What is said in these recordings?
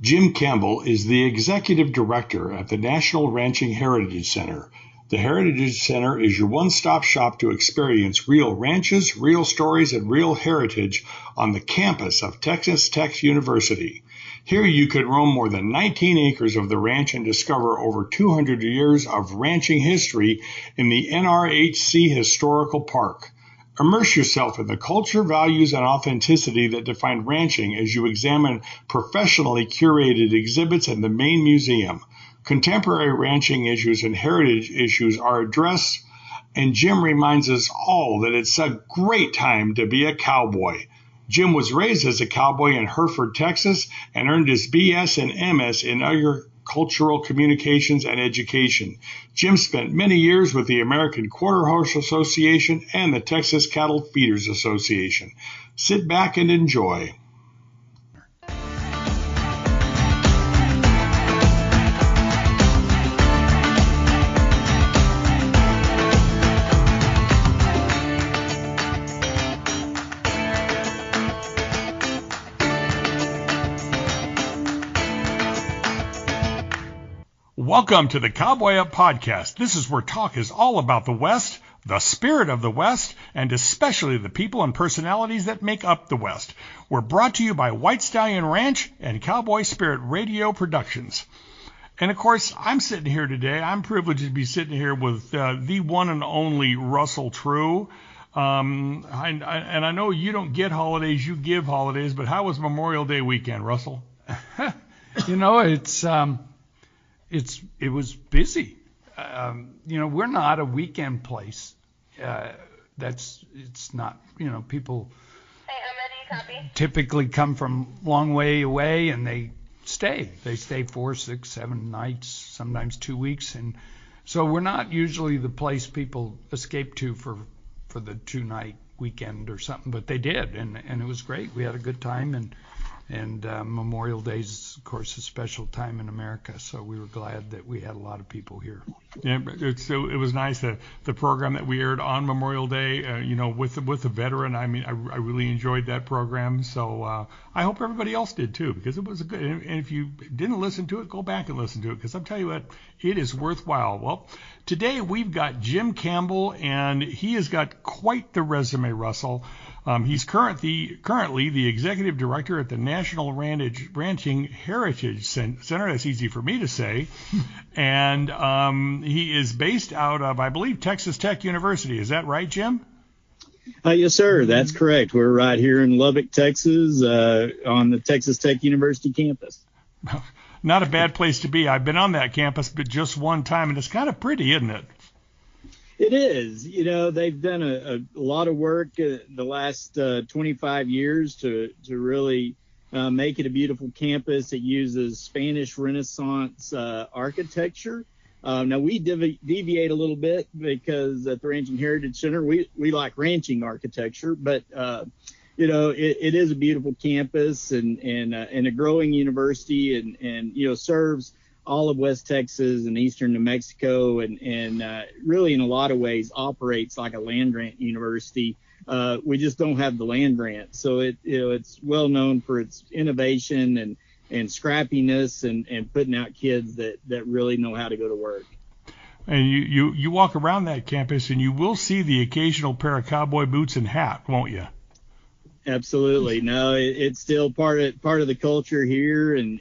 Jim Campbell is the Executive Director at the National Ranching Heritage Center. The Heritage Center is your one-stop shop to experience real ranches, real stories, and real heritage on the campus of Texas Tech University. Here you can roam more than 19 acres of the ranch and discover over 200 years of ranching history in the NRHC Historical Park. Immerse yourself in the culture, values, and authenticity that define ranching as you examine professionally curated exhibits in the main museum. Contemporary ranching issues and heritage issues are addressed, and Jim reminds us all that it's a great time to be a cowboy. Jim was raised as a cowboy in Hereford, Texas, and earned his BS and MS in agricultural communications and education. Jim spent many years with the American Quarter Horse Association and the Texas Cattle Feeders Association. Sit back and enjoy. Welcome to the Cowboy Up Podcast. This is where talk is all about the West, the spirit of the West, and especially the people and personalities that make up the West. We're brought to you by White Stallion Ranch and Cowboy Spirit Radio Productions. And of course, I'm sitting here today. I'm privileged to be sitting here with the one and only Russell True. And I know you don't get holidays, you give holidays, but how was Memorial Day weekend, Russell? It was busy. We're not a weekend place. It's not, people typically come from long way away and they stay. They stay 4, 6, 7 nights, sometimes 2 weeks. And so we're not usually the place people escape to for the 2-night weekend or something, but they did. And it was great. We had a good time. And Memorial Day is, of course, a special time in America, so we were glad that we had a lot of people here. Yeah, it was nice, the program that we aired on Memorial Day, with the veteran. I mean, I really enjoyed that program, so I hope everybody else did too, because it was a good. And if you didn't listen to it, go back and listen to it, because I'll tell you what, it is worthwhile. Well, today we've got Jim Campbell, and he has got quite the resume, Russell. He's currently the executive director at the National Ranching Heritage Center. That's easy for me to say. And he is based out of, I believe, Texas Tech University. Is that right, Jim? Yes, sir. That's correct. We're right here in Lubbock, Texas, on the Texas Tech University campus. Not a bad place to be. I've been on that campus, but just one time, and it's kind of pretty, isn't it? It is. They've done a lot of work the last 25 years to really make it a beautiful campus. It uses Spanish Renaissance architecture. Now, we deviate a little bit because at the Ranching Heritage Center, we like ranching architecture, but it is a beautiful campus and a growing university and serves all of West Texas and eastern New Mexico and really in a lot of ways operates like a land-grant university. We just don't have the land grant. So it's well known for its innovation and scrappiness and putting out kids that really know how to go to work. And you walk around that campus and you will see the occasional pair of cowboy boots and hat, won't you? Absolutely. No, it's still part of the culture here and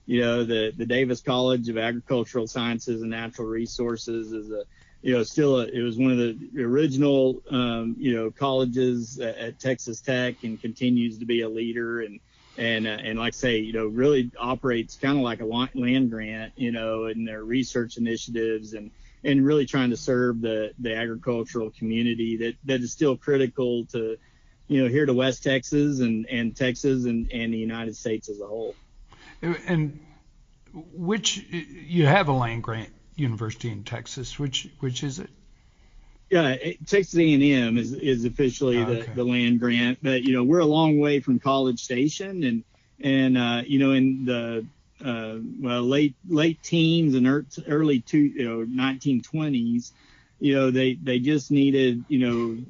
the Davis College of Agricultural Sciences and Natural Resources is it was one of the original, colleges at Texas Tech and continues to be a leader and like I say, really operates kind of like a land grant, in their research initiatives and really trying to serve the agricultural community that is still critical to, here to West Texas and Texas and the United States as a whole. And which you have a land grant university in Texas. Which is it? Yeah, Texas A&M is officially the land grant, but we're a long way from College Station, and in the late teens and early 1920s, they just needed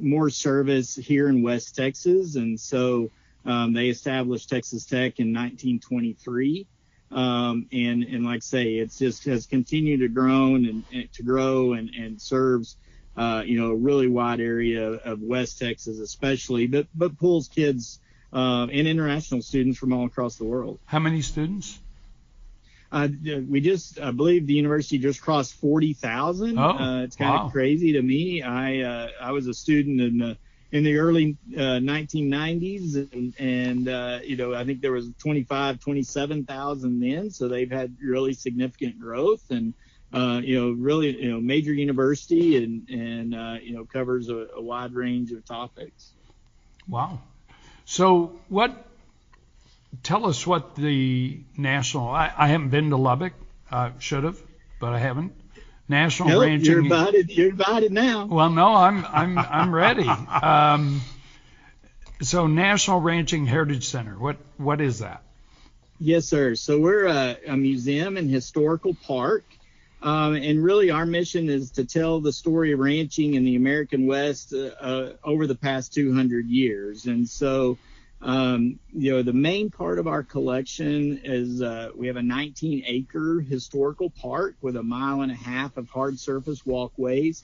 more service here in West Texas, and so They established Texas Tech in 1923. And like I say, it's just has continued to grow and serves, a really wide area of West Texas, especially, but pulls kids, and international students from all across the world. How many students? I believe the university just crossed 40,000. It's kind of crazy to me. I was a student in the early 1990s, and I think there was 27,000 then. So they've had really significant growth, and really major university, and covers a wide range of topics. Wow. So tell us what the national, I haven't been to Lubbock. I should have, but I haven't. National Ranching. You're invited now. Well, no, I'm ready. So National Ranching Heritage Center, what is that? Yes, sir. So we're a museum and historical park. And really our mission is to tell the story of ranching in the American West over the past 200 years. And so, the main part of our collection is we have a 19-acre historical park with 1.5 miles of hard surface walkways,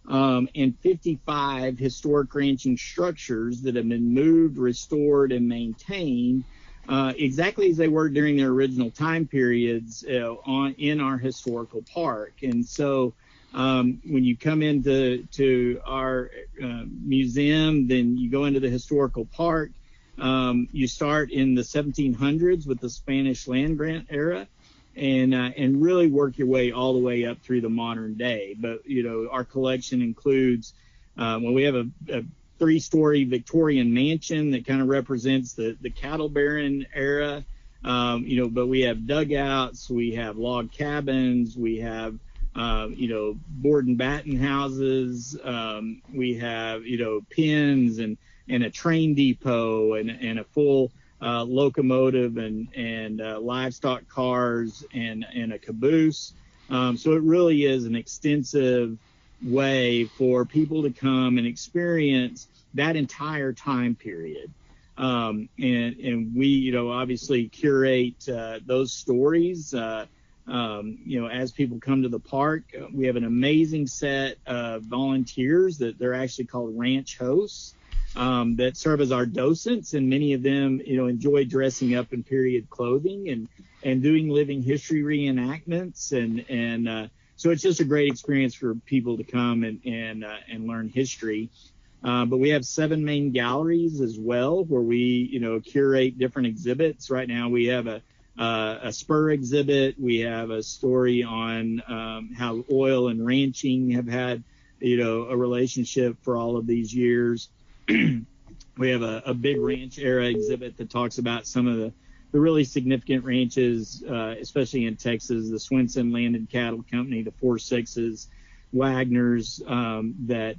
and 55 historic ranching structures that have been moved, restored, and maintained exactly as they were during their original time periods in our historical park. And so when you come into our museum, then you go into the historical park. You start in the 1700s with the Spanish land grant era, and really work your way all the way up through the modern day. But our collection includes we have a 3-story Victorian mansion that kind of represents the cattle baron era. But we have dugouts, we have log cabins, we have board and batten houses, we have pens and a train depot and a full locomotive and livestock cars and a caboose. So it really is an extensive way for people to come and experience that entire time period. And we, obviously curate those stories, as people come to the park. We have an amazing set of volunteers that they're actually called ranch hosts. That serve as our docents, and many of them, enjoy dressing up in period clothing and doing living history reenactments, and so it's just a great experience for people to come and learn history. But we have 7 main galleries as well, where we, curate different exhibits. Right now, we have a spur exhibit. We have a story on how oil and ranching have had, a relationship for all of these years. We have a big ranch era exhibit that talks about some of the really significant ranches, especially in Texas, the Swenson Land and Cattle Company, the 4-6s, Wagner's, that,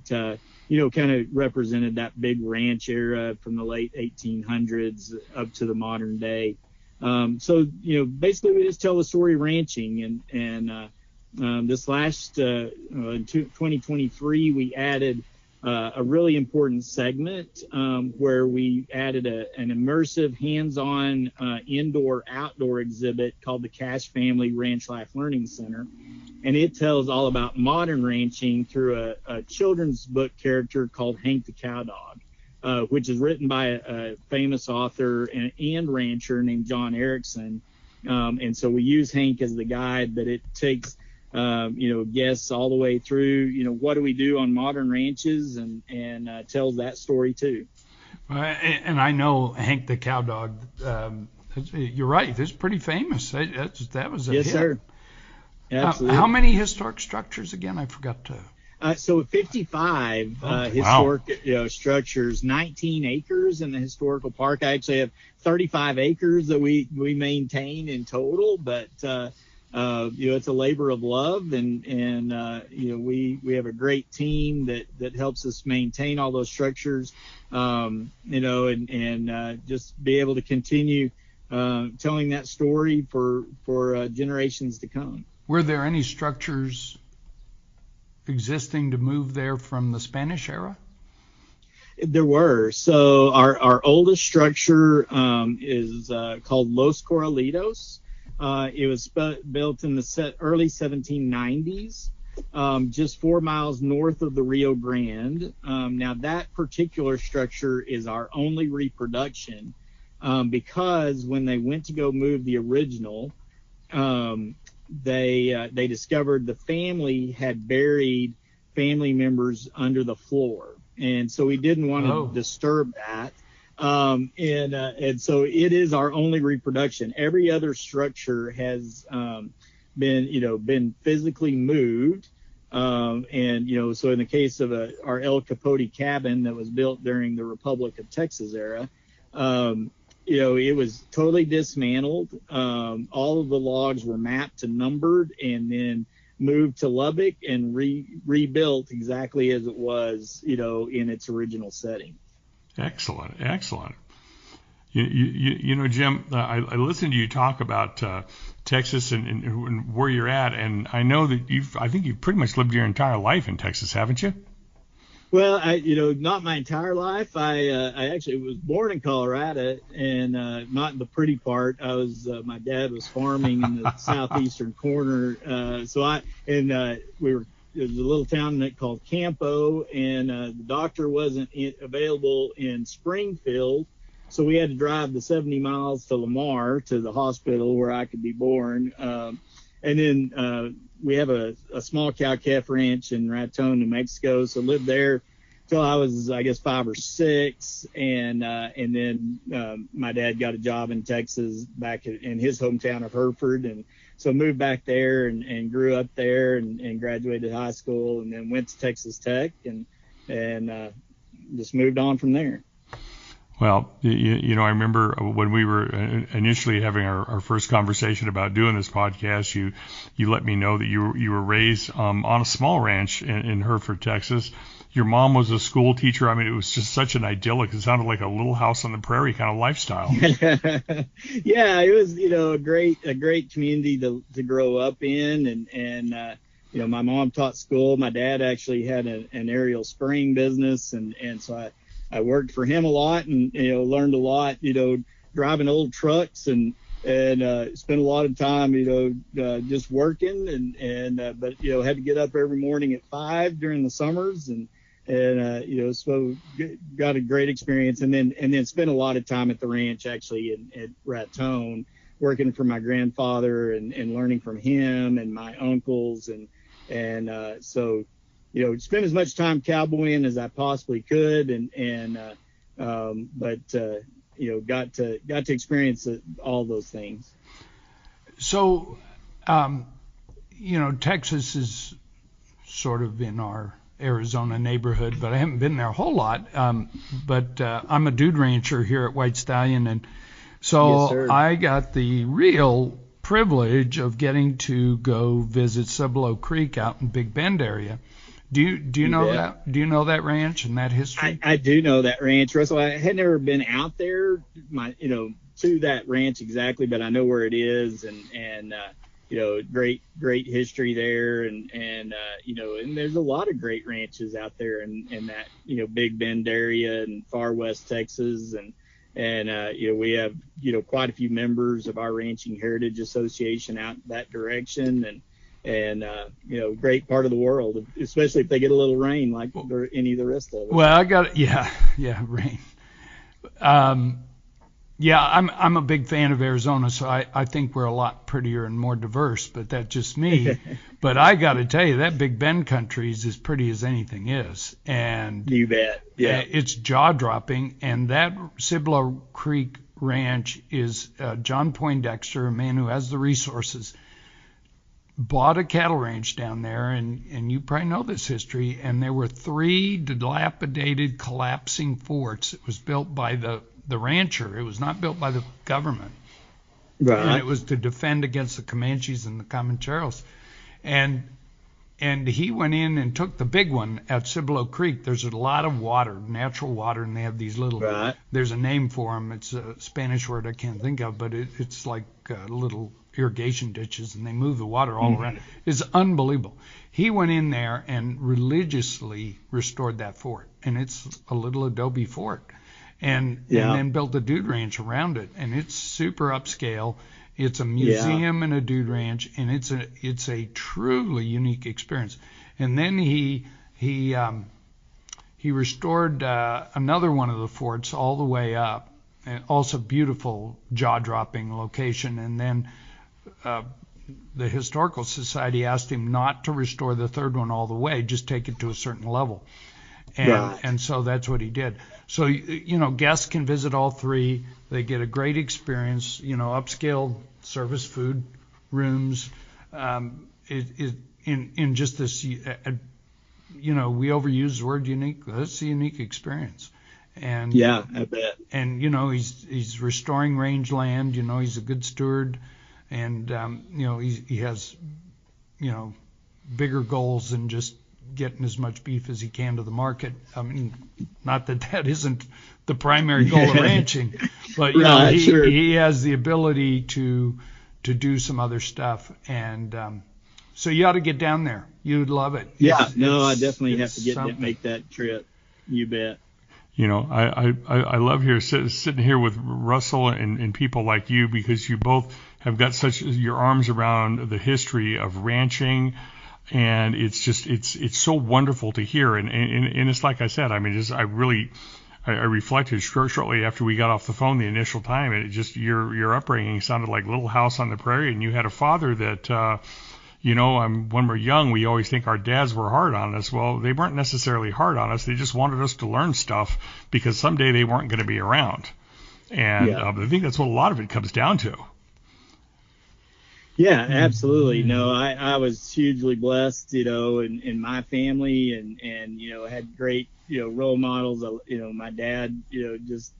kind of represented that big ranch era from the late 1800s up to the modern day. So, basically we just tell the story of ranching, and this last, in 2023, we added a really important segment where we added an immersive, hands-on indoor-outdoor exhibit called the Cash Family Ranch Life Learning Center. And it tells all about modern ranching through a children's book character called Hank the Cowdog, which is written by a famous author and rancher named John Erickson. And so we use Hank as the guide, but it takes guests all the way through, what do we do on modern ranches, and tells that story too. And I know Hank the Cowdog, you're right, it's pretty famous. That was a hit. Yes, sir. Absolutely. How many historic structures again? I forgot to. So 55 historic structures, 19 acres in the historical park. I actually have 35 acres that we maintain in total, but it's a labor of love, and we have a great team that helps us maintain all those structures, and just be able to continue telling that story for generations to come. Were there any structures existing to move there from the Spanish era? There were. So our oldest structure is called Los Corralitos. It was built in the early 1790s, just 4 miles north of the Rio Grande. Now, that particular structure is our only reproduction because when they went to go move the original, they discovered the family had buried family members under the floor. And so we didn't want to disturb that. And so it is our only reproduction. Every other structure has been physically moved. So in the case of our El Capote cabin that was built during the Republic of Texas era, it was totally dismantled. All of the logs were mapped and numbered and then moved to Lubbock and rebuilt exactly as it was, in its original setting. Excellent. Jim, I listened to you talk about Texas and where you're at, and I know that I think you've pretty much lived your entire life in Texas, haven't you? Well, not my entire life. I actually was born in Colorado, and not in the pretty part. My dad was farming in the southeastern corner. There was a little town called Campbell, and the doctor wasn't available in Springfield, so we had to drive the 70 miles to Lamar to the hospital where I could be born. And then we have a small cow-calf ranch in Raton, New Mexico. So lived there till I was, I guess, 5 or 6. And then my dad got a job in Texas back in his hometown of Hereford. And so moved back there and grew up there and graduated high school and then went to Texas Tech and just moved on from there. Well, I remember when we were initially having our first conversation about doing this podcast, you let me know that you were raised on a small ranch in Hereford, Texas. Your mom was a school teacher. I mean, it was just such an idyllic. It sounded like a little house on the prairie kind of lifestyle. Yeah, it was a great community to grow up in, and my mom taught school. My dad actually had an aerial spraying business, and so I worked for him a lot and, learned a lot, driving old trucks and spent a lot of time, just working but had to get up every morning at 5 during the summers and so got a great experience and then spent a lot of time at the ranch actually at Raton working for my grandfather and learning from him and my uncles so spend as much time cowboying as I possibly could, but got to experience all those things. So, Texas is sort of in our Arizona neighborhood, but I haven't been there a whole lot. But I'm a dude rancher here at White Stallion, and so yes, I got the real privilege of getting to go visit Cibolo Creek out in Big Bend area. Do you know that? Do you know that ranch and that history? I do know that ranch, Russell. I had never been out there, to that ranch exactly, but I know where it is, and great history there, and there's a lot of great ranches out there in that Big Bend area and far west Texas, and we have quite a few members of our Ranching Heritage Association out that direction, and great part of the world, especially if they get a little rain like any of the rest of it. Well, I got rain. I'm a big fan of Arizona, so I think we're a lot prettier and more diverse, but that's just me. But I got to tell you, that Big Bend country is as pretty as anything is. And you bet. Yeah. It's jaw-dropping, and that Cibolo Creek Ranch is John Poindexter, a man who has the resources, bought a cattle ranch down there, and you probably know this history, and there were 3 dilapidated collapsing forts. It was built by the rancher. It was not built by the government. Right. And it was to defend against the Comanches and the Comancheros. And And he went in and took the big one at Cibolo Creek. There's a lot of water, natural water, and they have these little, Right. there's a name for them. It's a Spanish word I can't think of, but it's like little irrigation ditches, and they move the water all around. It's unbelievable. He went in there and religiously restored that fort, and it's a little adobe fort, and then built a dude ranch around it, and it's super upscale. It's a museum and a dude ranch, and it's a truly unique experience. And then he restored another one of the forts all the way up, and also beautiful jaw-dropping location. And then the Historical Society asked him not to restore the third one all the way, just take it to a certain level. And so that's what he did. So, guests can visit all three. They get a great experience, upscale service, food, rooms. In just this, we overuse the word unique. That's a unique experience. And yeah, I bet. And he's restoring rangeland. He's a good steward, and he has bigger goals than just getting as much beef as he can to the market. I mean, not that isn't the primary goal of ranching, but he has the ability to do some other stuff, and so you ought to get down there. You'd love it. Yeah, I definitely have to make that trip. You bet. I love sitting here with Russell and people like you, because you both have got your arms around the history of ranching. And it's so wonderful to hear, and it's like I said, I mean, I reflected shortly after we got off the phone the initial time, and your upbringing sounded like Little House on the Prairie, and you had a father that, when we're young, we always think our dads were hard on us. Well, they weren't necessarily hard on us; they just wanted us to learn stuff because someday they weren't going to be around, and I think that's what a lot of it comes down to. Yeah, absolutely. No, I was hugely blessed, in my family, and had great, role models. My dad, just,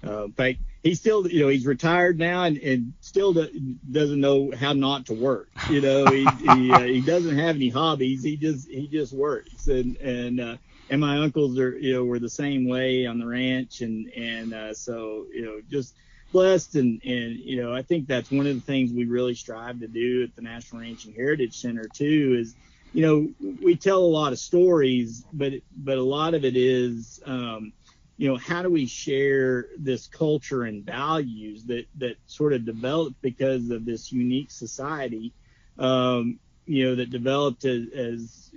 in fact, he's still, he's retired now and still doesn't know how not to work. He doesn't have any hobbies. He just works. And my uncles were the same way on the ranch. And so, just blessed, and I think that's one of the things we really strive to do at the National Ranching Heritage Center too, is we tell a lot of stories, but a lot of it is how do we share this culture and values that sort of developed because of this unique society that developed as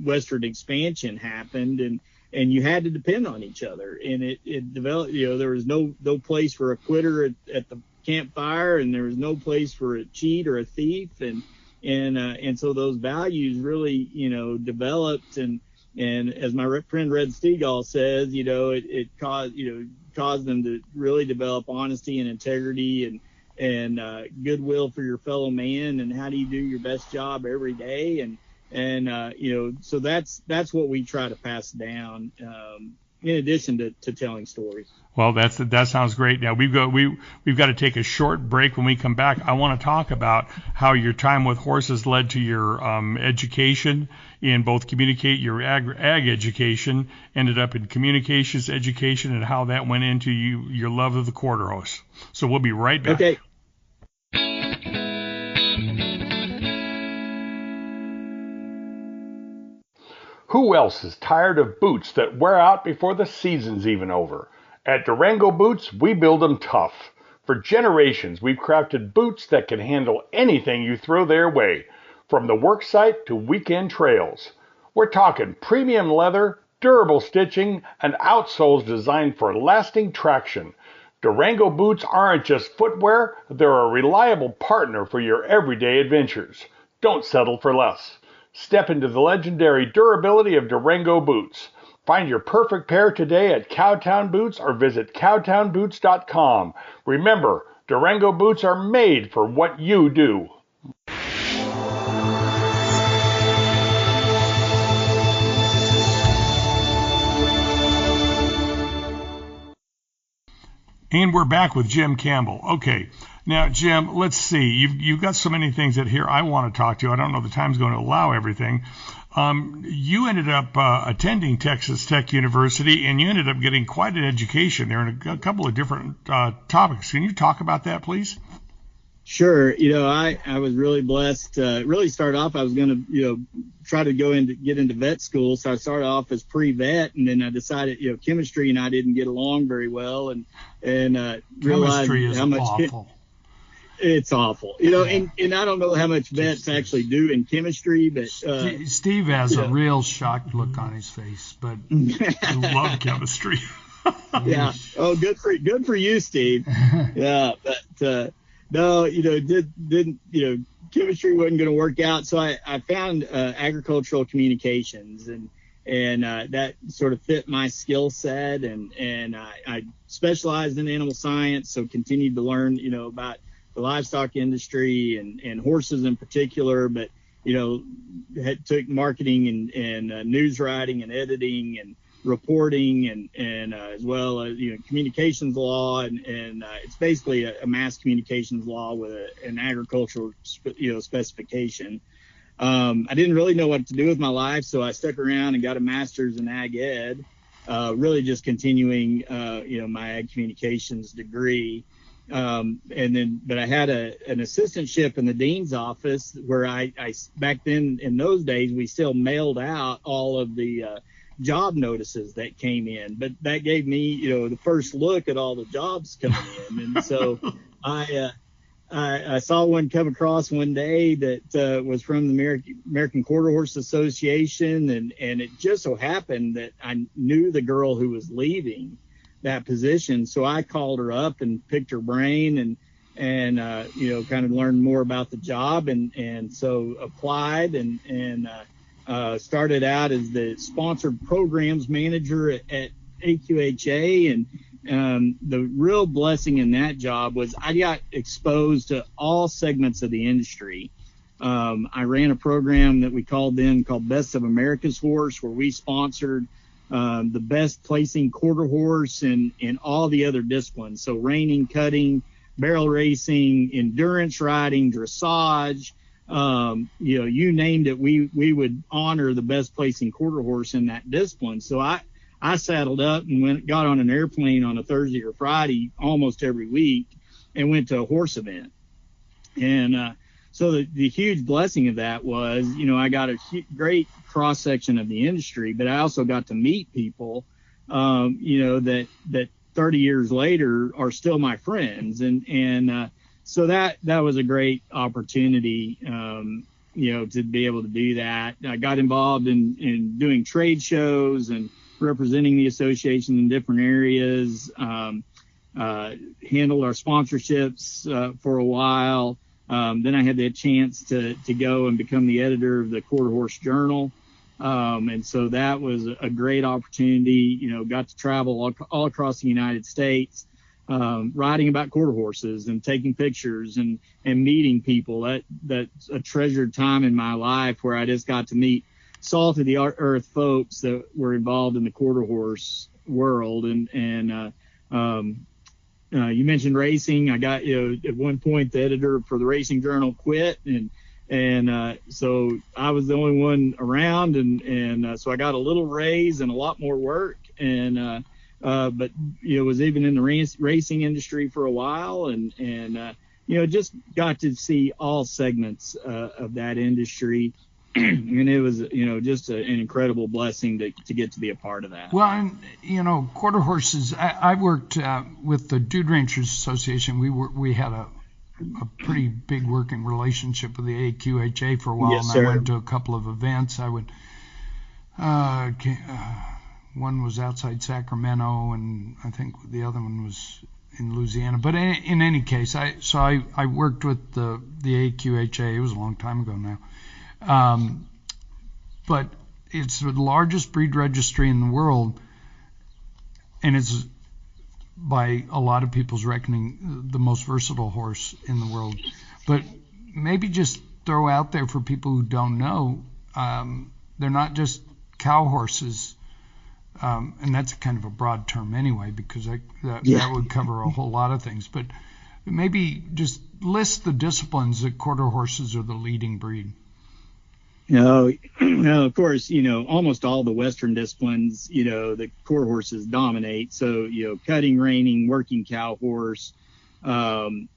westward expansion happened, and you had to depend on each other, and it developed. There was no place for a quitter at the campfire, and there was no place for a cheat or a thief, and so those values really developed, and as my friend Red Stegall says, it caused them to really develop honesty and integrity and goodwill for your fellow man, and how do you do your best job every day, and so that's what we try to pass down, in addition to telling stories. Well, that sounds great. Now we've got to take a short break. When we come back, I want to talk about how your time with horses led to your education in both your ag education, ended up in communications education, and how that went into your love of the quarter horse. So we'll be right back. Okay. Who else is tired of boots that wear out before the season's even over? At Durango Boots, we build them tough. For generations, we've crafted boots that can handle anything you throw their way, from the work site to weekend trails. We're talking premium leather, durable stitching, and outsoles designed for lasting traction. Durango Boots aren't just footwear, they're a reliable partner for your everyday adventures. Don't settle for less. Step into the legendary durability of Durango Boots. Find your perfect pair today at Cowtown Boots or visit cowtownboots.com. Remember, Durango Boots are made for what you do. And we're back with Jim Campbell. Okay, Now, Jim, let's see. You've got so many things that here I want to talk to you. I don't know if the time's going to allow everything. You ended up attending Texas Tech University, and you ended up getting quite an education there in a couple of different topics. Can you talk about that, please? Sure. I was really blessed. Really started off, I was going to, try to get into vet school. So I started off as pre-vet, and then I decided, chemistry and I didn't get along very well, and realized chemistry is how much awful. It's awful, and I don't know how much vets actually do in chemistry, but Steve has a real shocked look on his face, but I love chemistry. Yeah. Oh, good for you, Steve. Yeah, but no, didn't chemistry wasn't going to work out, so I found agricultural communications, and that sort of fit my skill set, and I specialized in animal science, so continued to learn about the livestock industry and horses in particular, but took marketing and news writing and editing and reporting and as well as communications law, and it's basically a mass communications law with an agricultural specification. I didn't really know what to do with my life, so I stuck around and got a master's in ag ed, really just continuing my ag communications degree. But I had an assistantship in the dean's office where I back then, in those days, we still mailed out all of the job notices that came in, but that gave me the first look at all the jobs coming in, and so I saw one come across one day that was from the American Quarter Horse Association, and it just so happened that I knew the girl who was leaving that position, so I called her up and picked her brain and kind of learned more about the job, and so applied and started out as the sponsored programs manager at AQHA, and the real blessing in that job was I got exposed to all segments of the industry. I ran a program that we called Best of America's Horse, where we sponsored the best placing quarter horse in all the other disciplines. So reining, cutting, barrel racing, endurance riding, dressage, you named it, we would honor the best placing quarter horse in that discipline. So I saddled up and got on an airplane on a Thursday or Friday almost every week and went to a horse event. And so the huge blessing of that was, I got a great cross section of the industry, but I also got to meet people, that 30 years later are still my friends. And so that was a great opportunity, to be able to do that. I got involved in doing trade shows and representing the association in different areas, handled our sponsorships for a while. Then I had the chance to go and become the editor of the Quarter Horse Journal. And so that was a great opportunity, got to travel all across the United States, writing about quarter horses and taking pictures and meeting people. That's a treasured time in my life where I just got to meet salt of the earth folks that were involved in the quarter horse world. And you mentioned racing. I got, at one point the editor for the Racing Journal quit, and so I was the only one around, and so I got a little raise and a lot more work, and but was even in the racing industry for a while, and just got to see all segments of that industry. And it was, just an incredible blessing to get to be a part of that. Well, and, quarter horses, I worked with the Dude Ranchers Association. We had a pretty big working relationship with the AQHA for a while. Yes, and sir. I went to a couple of events. I would, one was outside Sacramento, and I think the other one was in Louisiana. But in any case, I worked with the AQHA. It was a long time ago now. But it's the largest breed registry in the world, and it's, by a lot of people's reckoning, the most versatile horse in the world. But maybe just throw out there for people who don't know, they're not just cow horses, and that's kind of a broad term anyway, because that would cover a whole lot of things. But maybe just list the disciplines that quarter horses are the leading breed. Of course, almost all the Western disciplines, the quarter horses dominate. So, cutting, reining, working cow horse, most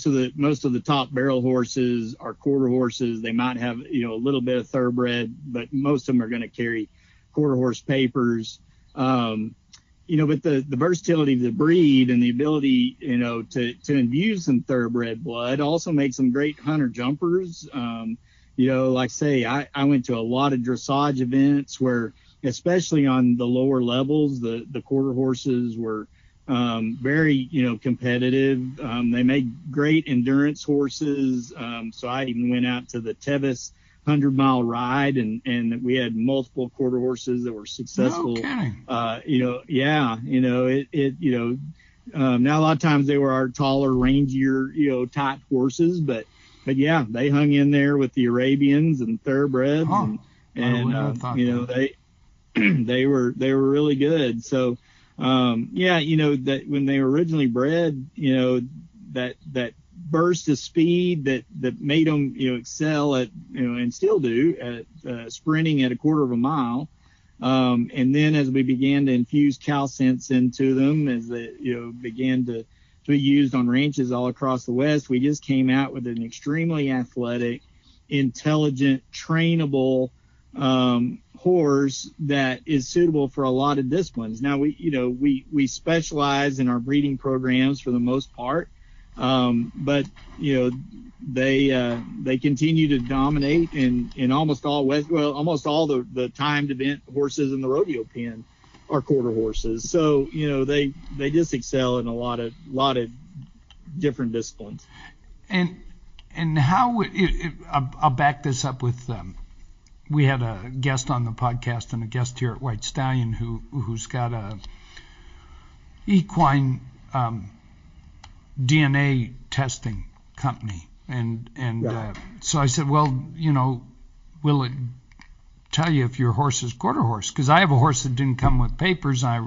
of the top barrel horses are quarter horses. They might have, a little bit of thoroughbred, but most of them are going to carry quarter horse papers. But the versatility of the breed and the ability, to infuse some thoroughbred blood also makes them great hunter jumpers. Like I say, I went to a lot of dressage events where, especially on the lower levels, the quarter horses were very, competitive. They made great endurance horses. So I even went out to the Tevis 100-mile ride, and we had multiple quarter horses that were successful. No kidding. Now a lot of times they were our taller, rangier, type horses, but yeah, they hung in there with the Arabians and thoroughbreds, they were really good. So, that when they were originally bred, that burst of speed that made them, excel at, and still do at sprinting at a quarter of a mile. And then as we began to infuse cowsense into them, as they, began to be used on ranches all across the West, we just came out with an extremely athletic, intelligent, trainable horse that is suitable for a lot of disciplines. Now we specialize in our breeding programs for the most part, but they continue to dominate in almost all almost all the timed event horses in the rodeo pen are quarter horses. So they just excel in a lot of different disciplines. And how I'll back this up with we had a guest on the podcast and a guest here at White Stallion who's got a equine DNA testing company, and right. So I said, well, will it tell you if your horse is quarter horse? Because I have a horse that didn't come with papers. I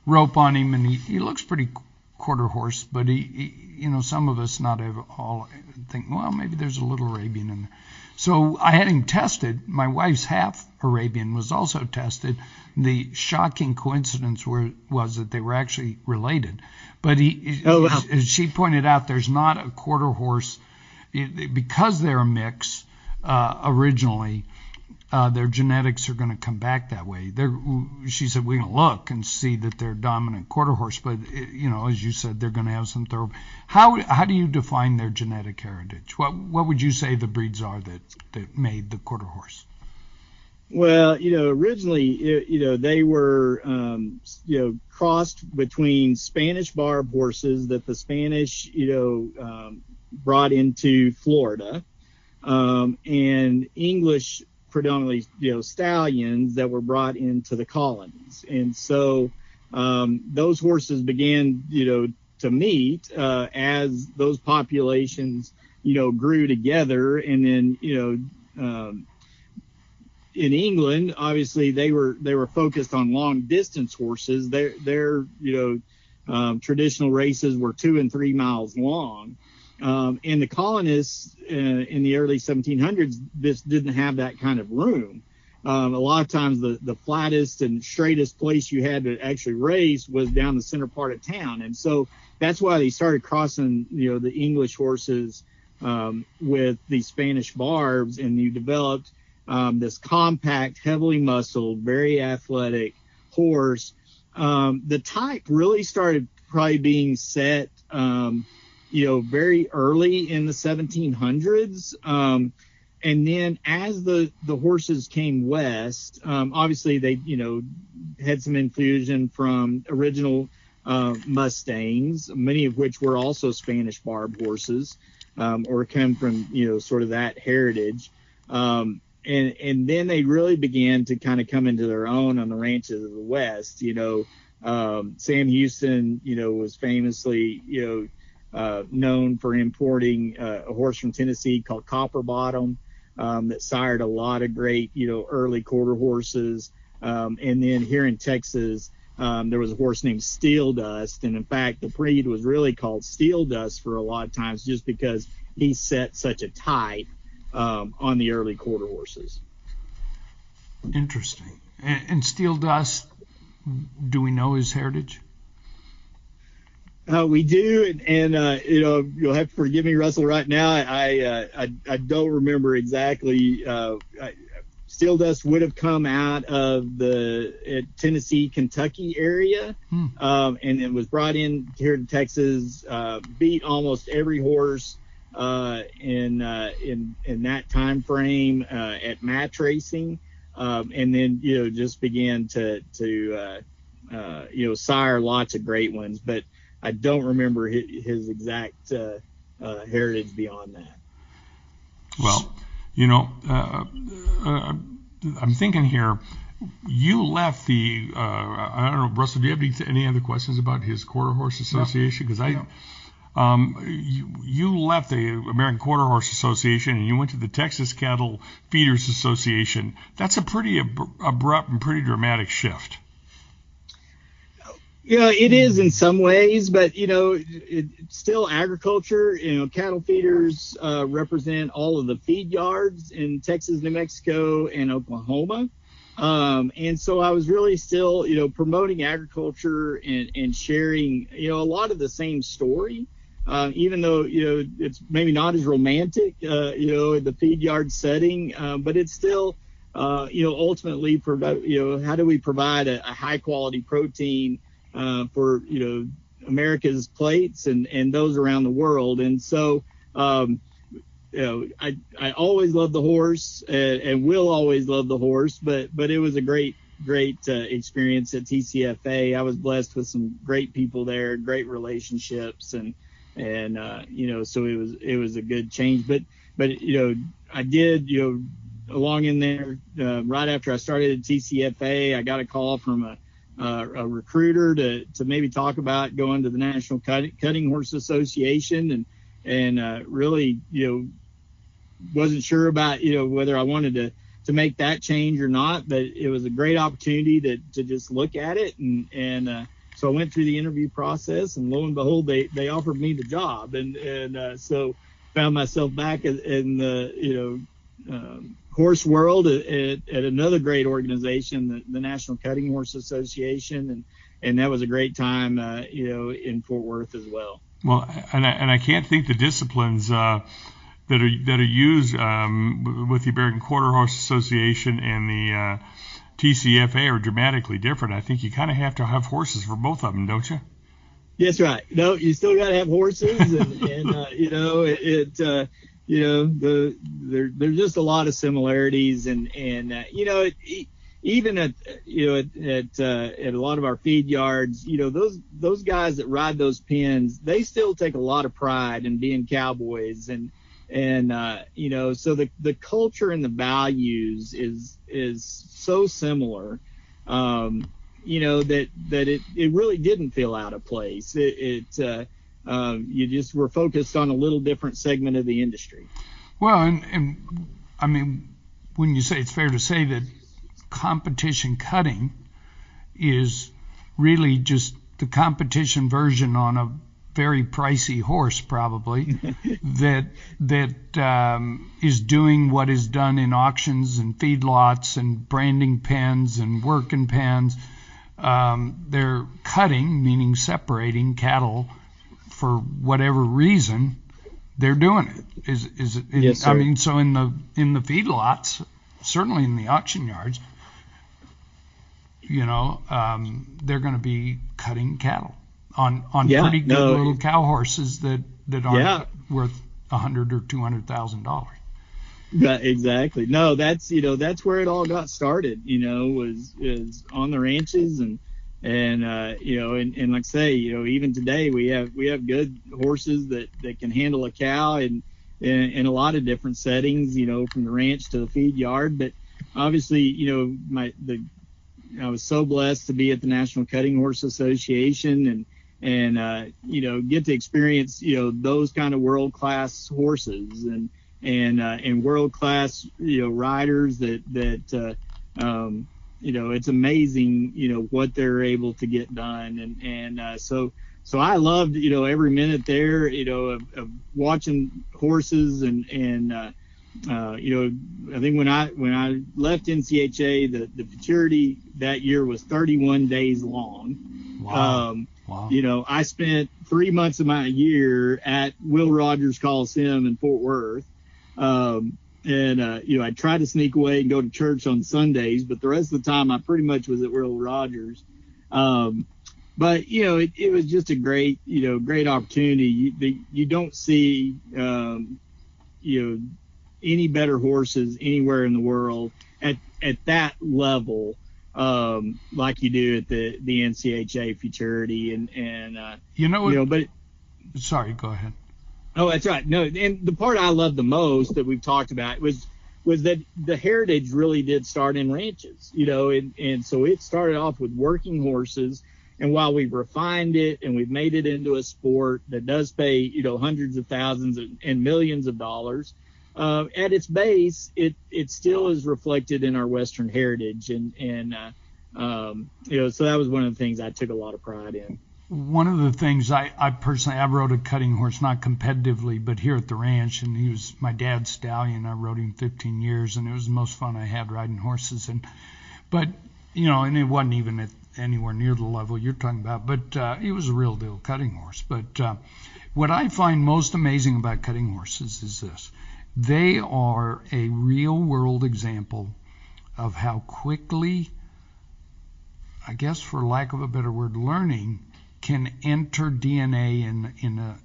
rope on him, and he looks pretty quarter horse, but he some of us not all think, well, maybe there's a little Arabian in there. So I had him tested. My wife's half Arabian was also tested. The shocking coincidence was that they were actually related. But as she pointed out, there's not a quarter horse because they're a mix originally. Their genetics are going to come back that way. She said we can look and see that they're dominant quarter horse, but as you said, they're going to have some thorough. How do you define their genetic heritage? What would you say the breeds are that made the quarter horse? Well, originally, they were, crossed between Spanish barb horses that the Spanish, brought into Florida, and English predominantly, stallions that were brought into the colonies. And so, those horses began, to meet, as those populations, grew together. And then, in England, obviously they were focused on long distance horses. Their traditional races were 2 and 3 miles long. And the colonists in the early 1700s, this didn't have that kind of room. A lot of times the flattest and straightest place you had to actually race was down the center part of town. And so that's why they started crossing, the English horses with the Spanish barbs, and you developed this compact, heavily muscled, very athletic horse. The type really started probably being set, very early in the 1700s. And then as the horses came west, obviously they, had some infusion from original Mustangs, many of which were also Spanish barb horses, or come from, sort of that heritage. And then they really began to kind of come into their own on the ranches of the West. Sam Houston, was famously, known for importing a horse from Tennessee called Copper Bottom, that sired a lot of great, early quarter horses. And then here in Texas, there was a horse named Steel Dust, and in fact, the breed was really called Steel Dust for a lot of times just because he set such a type on the early quarter horses. Interesting. And Steel Dust, do we know his heritage? We do, and you'll have to forgive me, Russell. Right now, I don't remember exactly. Steel Dust would have come out of the Tennessee, Kentucky area, and it was brought in here to Texas. Beat almost every horse in that time frame at match racing, and then just began to sire lots of great ones, but I don't remember his exact heritage beyond that. Well, I'm thinking here, you left the, I don't know, Russell, do you have any other questions about his Quarter Horse Association? Because you left the American Quarter Horse Association and you went to the Texas Cattle Feeders Association. That's a pretty abrupt and pretty dramatic shift. Yeah, it is in some ways, but it's still agriculture. Cattle feeders represent all of the feed yards in Texas, New Mexico, and Oklahoma, and so I was really still promoting agriculture and sharing a lot of the same story, even though it's maybe not as romantic in the feed yard setting, but it's still ultimately how do we provide a high quality protein for America's plates and those around the world. And so I always loved the horse and will always love the horse, but it was a great experience at TCFA. I was blessed with some great people there, great relationships, and so it was a good change, but I did along in there right after I started at TCFA, I got a call from a recruiter to maybe talk about going to the National Cutting Horse Association, and really wasn't sure about whether I wanted to make that change or not, but it was a great opportunity to just look at it, and so I went through the interview process, and lo and behold, they offered me the job, and so found myself back in the horse world at another great organization, the National Cutting Horse Association, and that was a great time, in Fort Worth as well. Well, and I can't think the disciplines that are used with the American Quarter Horse Association and the TCFA are dramatically different. I think you kind of have to have horses for both of them, don't you? That's right. No, you still got to have horses, and there's just a lot of similarities, and even at a lot of our feed yards, those guys that ride those pens, they still take a lot of pride in being cowboys, and so the culture and the values is so similar, that it really didn't feel out of place. You just were focused on a little different segment of the industry. Well, and I mean, when you say, it's fair to say that competition cutting is really just the competition version on a very pricey horse, probably, that is doing what is done in auctions and feedlots and branding pens and working pens. They're cutting, meaning separating cattle for whatever reason. They're doing it. Yes, sir. I mean, so in the feedlots, certainly in the auction yards, they're going to be cutting cattle on pretty good little cow horses that aren't worth $100,000 or $200,000. Right, exactly. No, that's where it all got started. Was on the ranches, and like I say, even today we have good horses that can handle a cow in a lot of different settings. From the ranch to the feed yard, but obviously, I was so blessed to be at the National Cutting Horse Association and get to experience those kind of world class horses and world class riders that it's amazing, what they're able to get done. So I loved, every minute there, of watching horses I think when I left NCHA, the futurity that year was 31 days long. Wow. Wow. I spent 3 months of my year at Will Rogers Coliseum in Fort Worth. I tried to sneak away and go to church on Sundays, but the rest of the time I pretty much was at Will Rogers. But it was just a great opportunity. You don't see, any better horses anywhere in the world at that level, like you do at the NCHA futurity but sorry, go ahead. Oh, that's right. No, and the part I love the most that we've talked about was that the heritage really did start in ranches, and so it started off with working horses. And while we've refined it and we've made it into a sport that does pay, hundreds of thousands and millions of dollars, at its base, it still is reflected in our Western heritage. So that was one of the things I took a lot of pride in. One of the things I personally, I rode a cutting horse, not competitively, but here at the ranch, and he was my dad's stallion. I rode him 15 years, and it was the most fun I had riding horses. And it wasn't even at anywhere near the level you're talking about, but he was a real deal cutting horse. But what I find most amazing about cutting horses is this. They are a real world example of how quickly, I guess for lack of a better word, learning can enter DNA in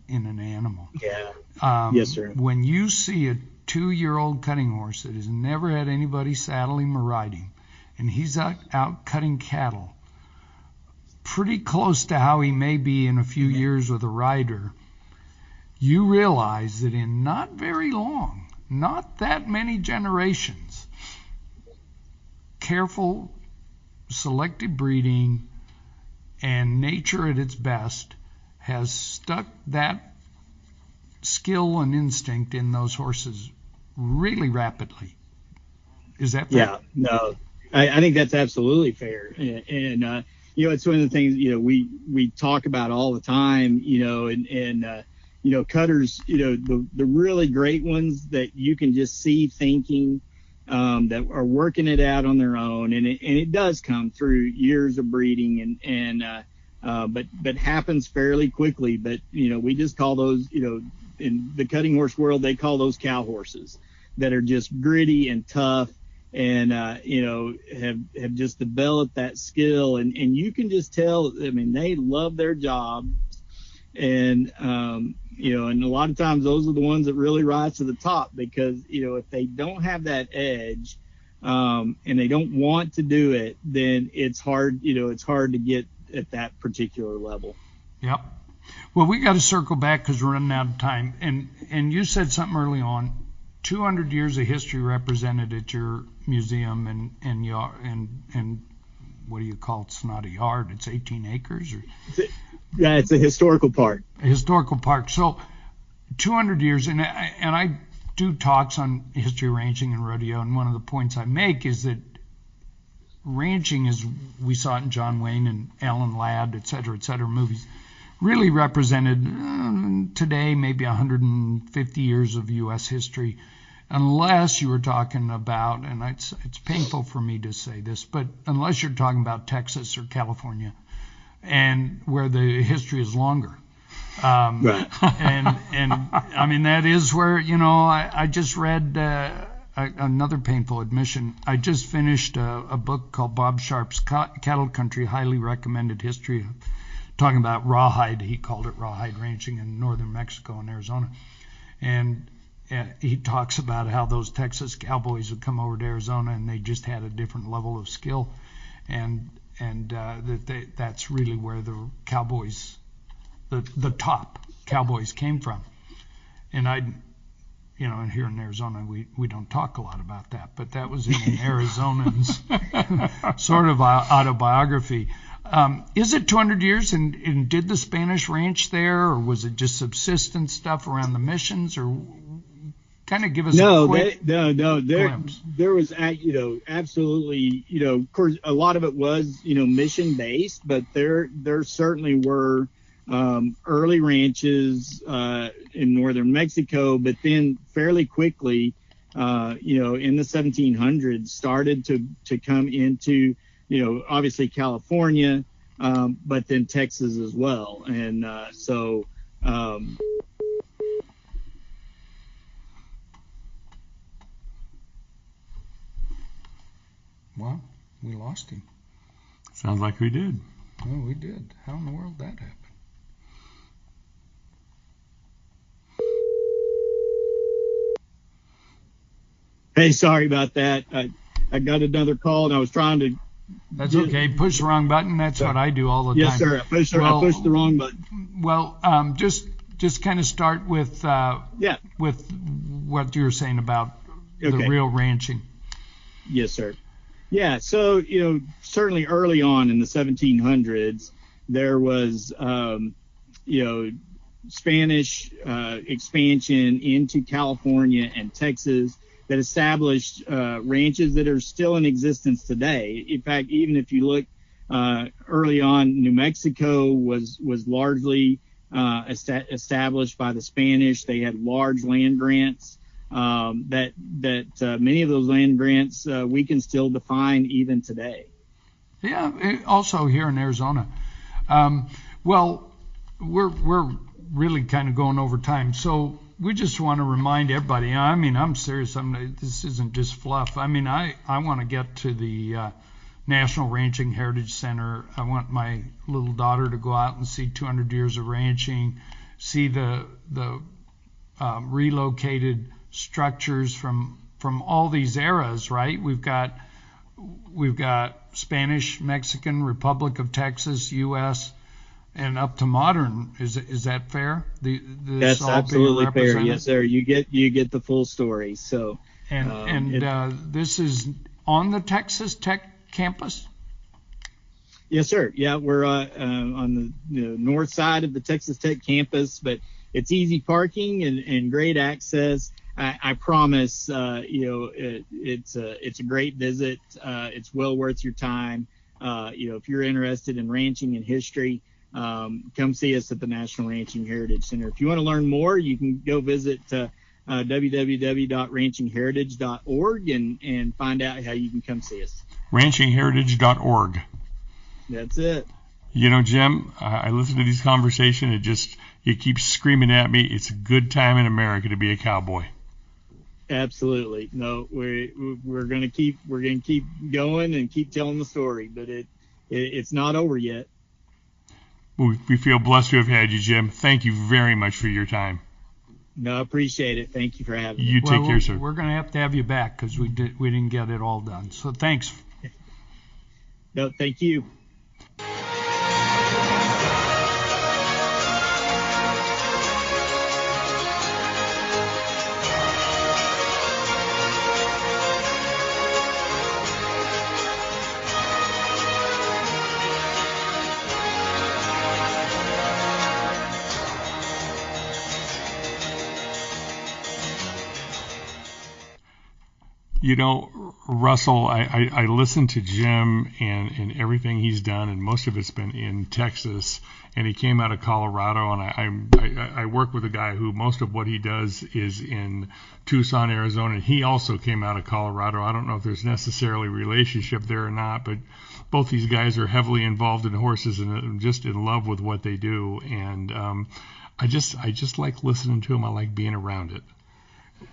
an animal. Yeah. Yes, sir. When you see a 2-year-old cutting horse that has never had anybody saddle him or ride him, and he's out cutting cattle, pretty close to how he may be in a few years with a rider, you realize that in not very long, not that many generations, careful, selective breeding and nature at its best has stuck that skill and instinct in those horses really rapidly. Is that fair? Yeah, no, I think that's absolutely fair. And it's one of the things, we talk about all the time, cutters, the really great ones that you can just see thinking, that are working it out on their own. And it does come through years of breeding but happens fairly quickly. But, we just call those, in the cutting horse world, they call those cow horses that are just gritty and tough and, have just developed that skill. And you can just tell, they love their job. And, and a lot of times those are the ones that really rise to the top because, if they don't have that edge, and they don't want to do it, then it's hard to get at that particular level. Yep. Well, we got to circle back because we're running out of time. And you said something early on, 200 years of history represented at your museum and what do you call it? It's not a yard. It's 18 acres or. Yeah, it's a historical park. A historical park. So 200 years, and I do talks on history of ranching and rodeo, and one of the points I make is that ranching, as we saw it in John Wayne and Alan Ladd, et cetera, movies, really represented today maybe 150 years of U.S. history, unless you were talking about, and it's painful for me to say this, but unless you're talking about Texas or California, and where the history is longer. Right. and that is where, I just read another painful admission. I just finished a book called Bob Sharp's Cattle Country, highly recommended history, talking about rawhide. He called it rawhide ranching in northern Mexico and Arizona. And he talks about how those Texas cowboys would come over to Arizona and they just had a different level of skill. And that's really where the cowboys, the top cowboys came from. And and here in Arizona, we don't talk a lot about that, but that was in an Arizonan's sort of autobiography. Is it 200 years, and did the Spanish ranch there, or was it just subsistence stuff around the missions, or kind of give us a quick glimpse. There was, absolutely, of course, a lot of it was, mission based, but there certainly were early ranches in northern Mexico, but then fairly quickly, in the 1700s, started to come into, obviously California, but then Texas as well, and so. Well, we lost him. Sounds like we did. Oh, we did. How in the world that happened? Hey, sorry about that. I got another call, and I was trying to. That's okay. Push the wrong button. That's what I do all the time. Yes, sir. I pushed the wrong button. Well, just kind of start with with what you were saying about the real ranching. Yes, sir. Yeah, so, certainly early on in the 1700s, there was, Spanish expansion into California and Texas that established ranches that are still in existence today. In fact, even if you look early on, New Mexico was largely established by the Spanish. They had large land grants. That many of those land grants we can still define even today. Yeah, also here in Arizona. Well, we're really kind of going over time, so we just want to remind everybody. I mean, I'm serious. This isn't just fluff. I mean, I want to get to the National Ranching Heritage Center. I want my little daughter to go out and see 200 years of ranching, see the relocated structures from all these eras, right? We've got Spanish, Mexican, Republic of Texas, U.S., and up to modern. Is that fair? That's absolutely fair. Yes, sir. You get the full story. So this is on the Texas Tech campus. Yes, sir. Yeah, we're on the north side of the Texas Tech campus, but it's easy parking and great access. I promise, it's a great visit. It's well worth your time. If you're interested in ranching and history, come see us at the National Ranching Heritage Center. If you want to learn more, you can go visit www.ranchingheritage.org and find out how you can come see us. Ranchingheritage.org. That's it. Jim, I listen to these conversations. It keeps screaming at me. It's a good time in America to be a cowboy. Absolutely. No, we're gonna keep going and keep telling the story, but it's not over yet. We feel blessed to have had you, Jim. Thank you very much for your time. No, I appreciate it. Thank you for having me. You take care, sir. We're going to have you back because we didn't get it all done. So thanks. No, thank you. Russell, I listened to Jim and everything he's done, and most of it's been in Texas, and he came out of Colorado, and I work with a guy who most of what he does is in Tucson, Arizona, and he also came out of Colorado. I don't know if there's necessarily a relationship there or not, but both these guys are heavily involved in horses and just in love with what they do, and I just like listening to them. I like being around it.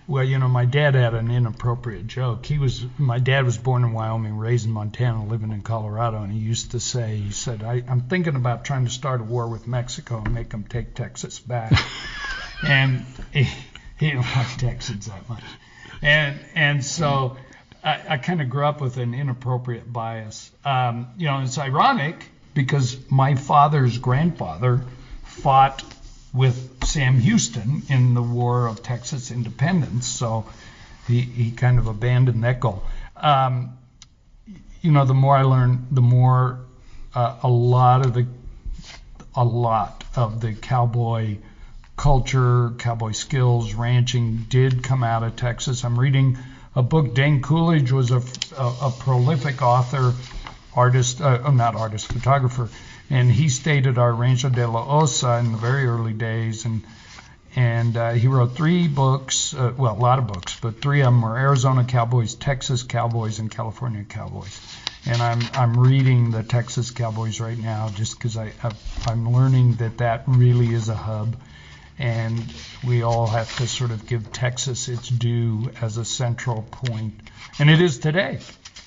Well, my dad had an inappropriate joke. My dad was born in Wyoming, raised in Montana, living in Colorado, and he said, I'm thinking about trying to start a war with Mexico and make them take Texas back. And he didn't like Texans that much. And so I kind of grew up with an inappropriate bias. It's ironic because my father's grandfather fought with Sam Houston in the War of Texas Independence, so he kind of abandoned that goal. The more I learn, the more a lot of the cowboy culture, cowboy skills, ranching did come out of Texas. I'm reading a book. Dane Coolidge was a prolific author, photographer, and he stayed at our Rancho de la Osa in the very early days, and he wrote 3 books, a lot of books, but 3 of them were Arizona Cowboys, Texas Cowboys, and California Cowboys. And I'm reading the Texas Cowboys right now just because I'm learning that really is a hub, and we all have to sort of give Texas its due as a central point. And it is today.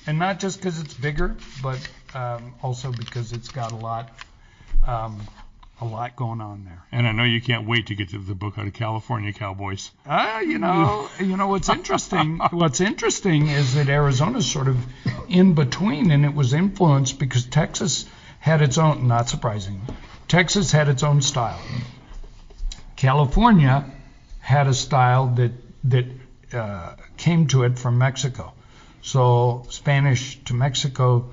And not just because it's bigger, but also because it's got a lot going on there. And I know you can't wait to get to the book on California Cowboys. You know what's interesting. What's interesting is that Arizona's sort of in between, and it was influenced because Texas had its own. Not surprising. Texas had its own style. California had a style that came to it from Mexico. So Spanish to Mexico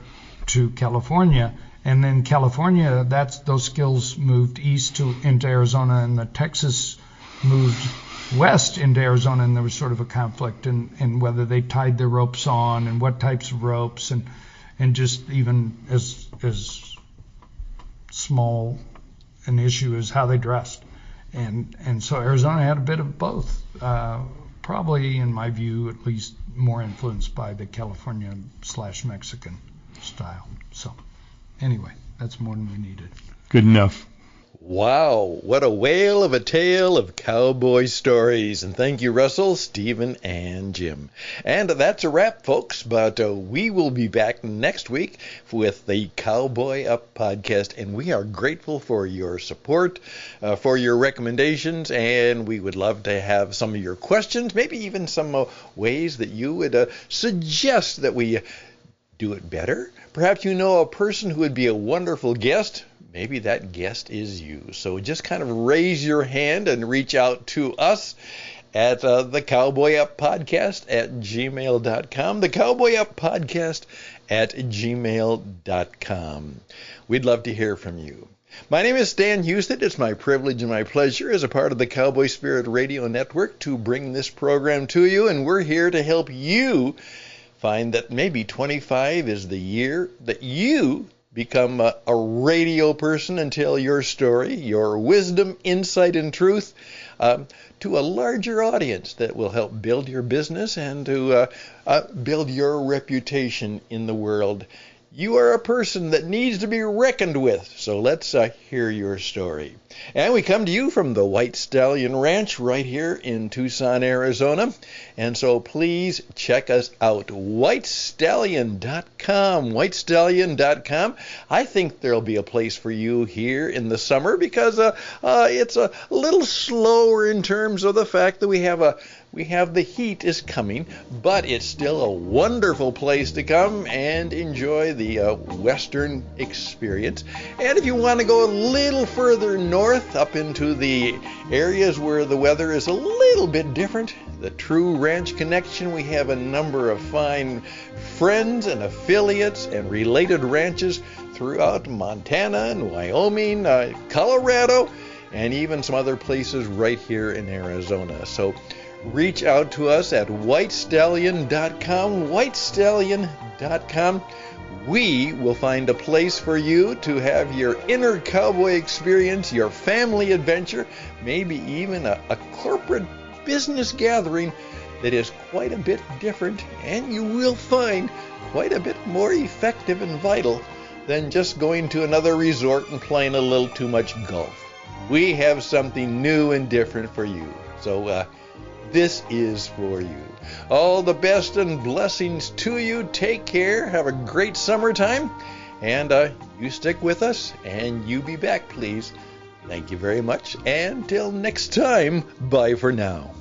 to California. And then California, those skills moved east into Arizona, and the Texas moved west into Arizona, and there was sort of a conflict in whether they tied their ropes on and what types of ropes, and just even as small an issue as how they dressed. And so Arizona had a bit of both, probably in my view at least more influenced by the California/Mexican style. So anyway, that's more than we needed. Good enough. Wow, what a whale of a tale of cowboy stories. And thank you, Russell, Stephen, and Jim. And that's a wrap, folks, but we will be back next week with the Cowboy Up podcast, and we are grateful for your support, for your recommendations, and we would love to have some of your questions, maybe even some ways that you would suggest that we do it better. Perhaps you know a person who would be a wonderful guest. Maybe that guest is you. So just kind of raise your hand and reach out to us at the Cowboy Up Podcast at gmail.com. The Cowboy Up Podcast at gmail.com. We'd love to hear from you. My name is Stan Houston. It's my privilege and my pleasure as a part of the Cowboy Spirit Radio Network to bring this program to you, and we're here to help you find that maybe 25 is the year that you become a radio person and tell your story, your wisdom, insight, and truth to a larger audience that will help build your business and to build your reputation in the world. You are a person that needs to be reckoned with, so let's hear your story. And we come to you from the White Stallion Ranch right here in Tucson, Arizona. And so please check us out, whitestallion.com, whitestallion.com. I think there'll be a place for you here in the summer because it's a little slower in terms of the fact that we have the heat is coming, but it's still a wonderful place to come and enjoy the Western experience. And if you want to go a little further north, up into the areas where the weather is a little bit different, the True Ranch Connection, we have a number of fine friends and affiliates and related ranches throughout Montana and Wyoming, Colorado, and even some other places right here in Arizona. So reach out to us at whitestallion.com, whitestallion.com. We will find a place for you to have your inner cowboy experience, your family adventure, maybe even a corporate business gathering that is quite a bit different, and you will find quite a bit more effective and vital than just going to another resort and playing a little too much golf. We have something new and different for you. So this is for you. All the best and blessings to you. Take care. Have a great summertime. And you stick with us and you be back, please. Thank you very much. And till next time, bye for now.